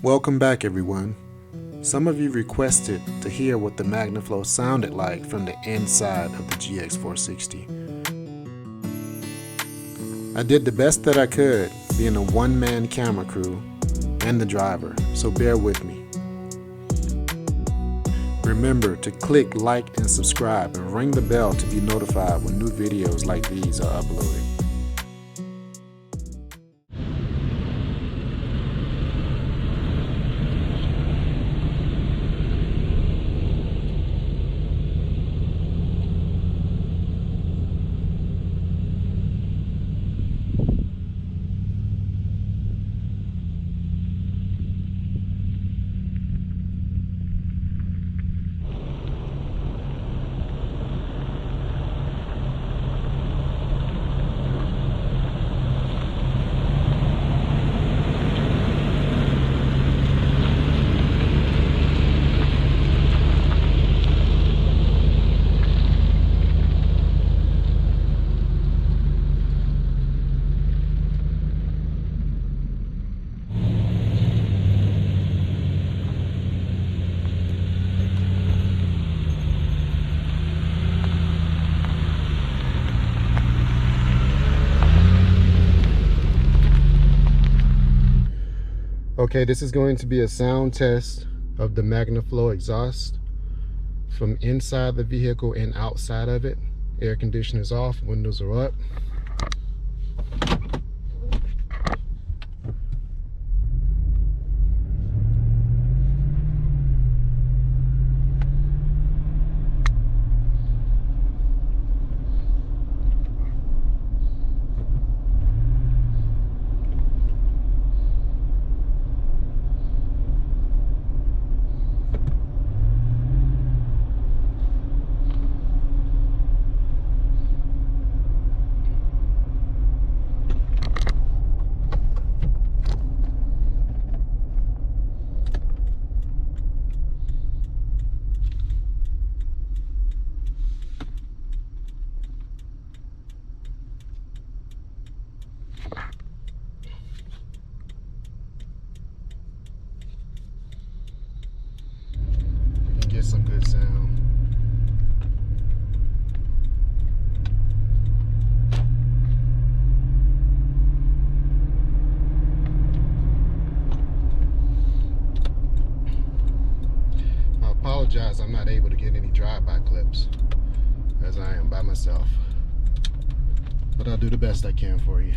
Welcome back, everyone. Some of you requested to hear what the Magnaflow sounded like from the inside of the GX460. I did the best that I could, being a one-man camera crew and the driver, so bear with me. Remember to click like and subscribe and ring the bell to be notified when new videos like these are uploaded. Okay, this is going to be a sound test of the Magnaflow exhaust from inside the vehicle and outside of it. Air conditioner is off, windows are up. Get some good sound. I apologize, I'm not able to get any drive-by clips as I am by myself, but I'll do the best I can for you.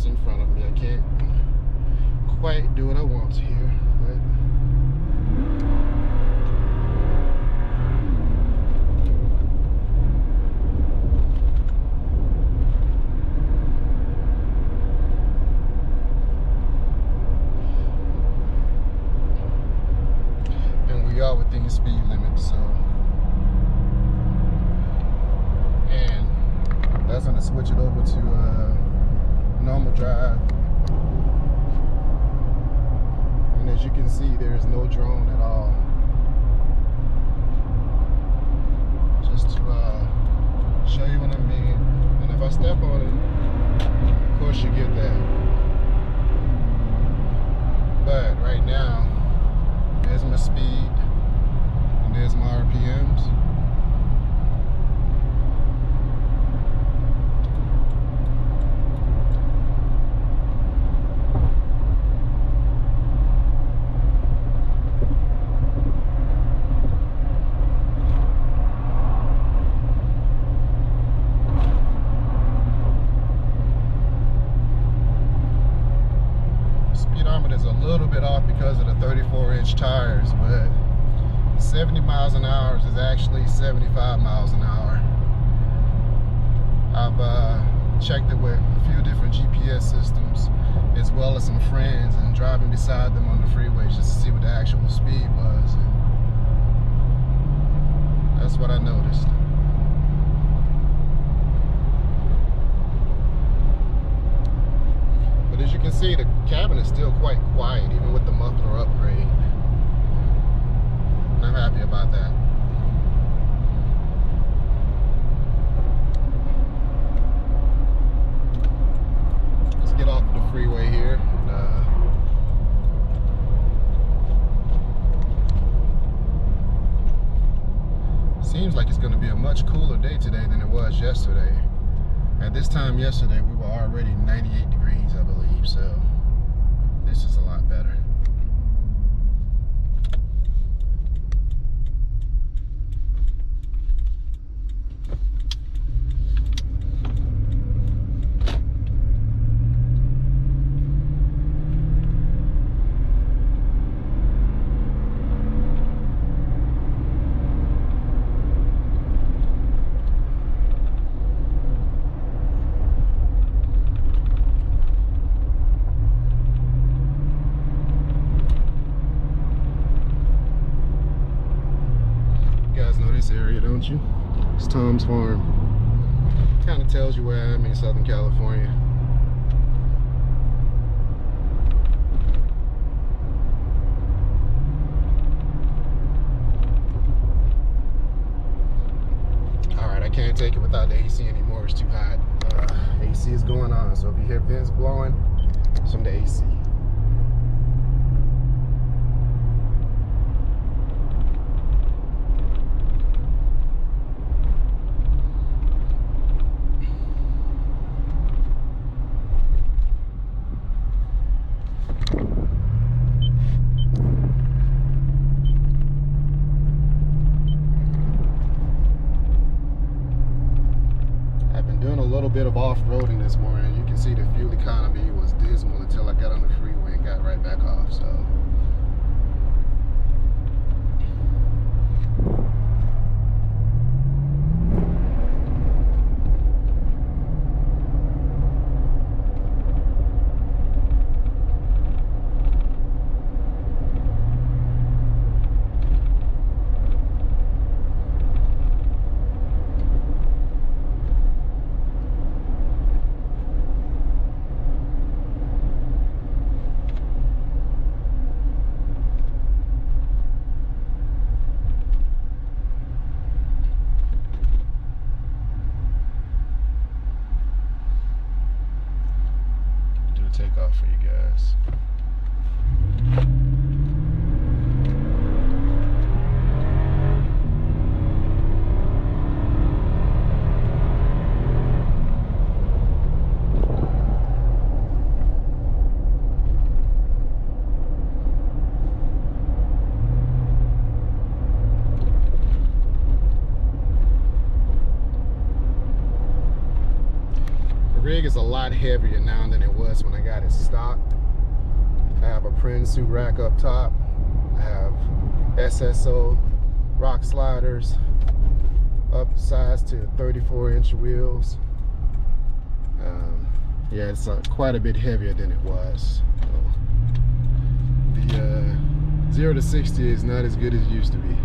In front of me, I can't quite do what I want here, but and we are within the speed limit, so, and that's gonna switch it over to normal drive, and as you can see, there is no drone at all. Just to show you what I mean, and if I step on it, of course you get that, but right now there's my speed and there's my RPMs. Is a little bit off because of the 34-inch tires, but 70 miles an hour is actually 75 miles an hour. I've checked it with a few different GPS systems, as well as some friends, and driving beside them on the freeway just to see what the actual speed was. And that's what I noticed. But as you can see, the cabin is still quite quiet, even with the muffler upgrade. And I'm happy about that. Let's get off of the freeway here. Seems like it's going to be a much cooler day today than it was yesterday. At this time yesterday, we were already 98 degrees, I believe, so this is a lot better. Area, don't you? It's Tom's Farm. Kind of tells you where I am in Southern California. Alright, I can't take it without the AC anymore. It's too hot. AC is going on, so if you hear vents blowing, it's from the AC. Bit of off-roading this morning. You can see the fuel economy was dismal until I got on the freeway and got right back off. So take off for you guys. Rig is a lot heavier now than it was when I got it stocked. I have a Prinsu rack up top. I have SSO rock sliders upsized to 34-inch wheels. Yeah, it's quite a bit heavier than it was. So the 0 to 60 is not as good as it used to be.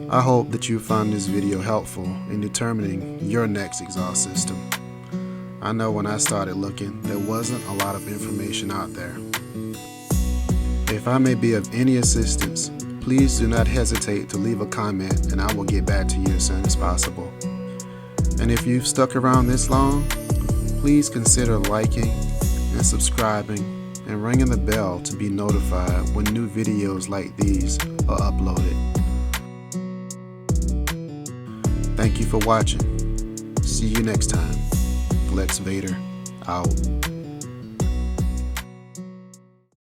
I hope that you found this video helpful in determining your next exhaust system. I know when I started looking, there wasn't a lot of information out there. If I may be of any assistance, please do not hesitate to leave a comment and I will get back to you as soon as possible. And if you've stuck around this long, please consider liking and subscribing and ringing the bell to be notified when new videos like these are uploaded. Thank you for watching. See you next time. Lex Vader out.